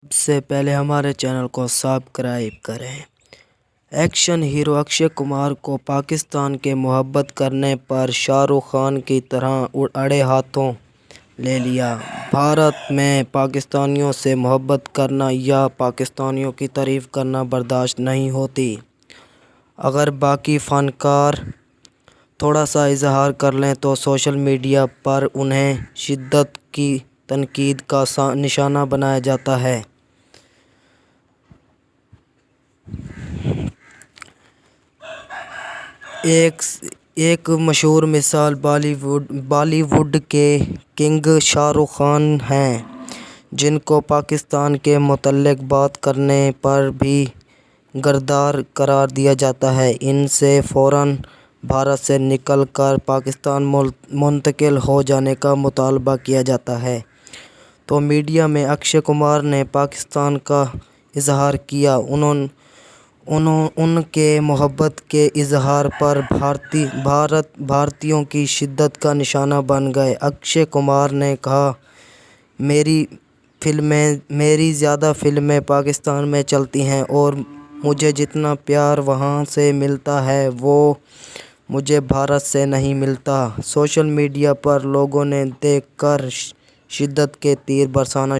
سب سے پہلے ہمارے چینل کو سبسکرائب کریں۔ ایکشن ہیرو اکشے کمار کو پاکستان کے محبت کرنے پر شاہ رخ خان کی طرح اڑے ہاتھوں لے لیا۔ بھارت میں پاکستانیوں سے محبت کرنا یا پاکستانیوں کی تعریف کرنا برداشت نہیں ہوتی۔ اگر باقی فنکار تھوڑا سا اظہار کر لیں تو سوشل میڈیا پر انہیں شدید تنقید کا نشانہ بنایا جاتا ہے۔ ایک مشہور مثال بالی ووڈ کے کنگ شاہ رخ خان ہیں، جن کو پاکستان کے متعلق بات کرنے پر بھی غدار قرار دیا جاتا ہے۔ ان سے فوراً بھارت سے نکل کر پاکستان منتقل ہو جانے کا مطالبہ کیا جاتا ہے، تو میڈیا میں اکشے کمار نے پاکستان کا اظہار کیا۔ ان کے محبت کے اظہار پر بھارتیوں کی شدت کا نشانہ بن گئے۔ اکشے کمار نے کہا، میری زیادہ فلمیں پاکستان میں چلتی ہیں اور مجھے جتنا پیار وہاں سے ملتا ہے وہ مجھے بھارت سے نہیں ملتا۔ سوشل میڈیا پر لوگوں نے دیکھ کر شدت کے تیر برسانا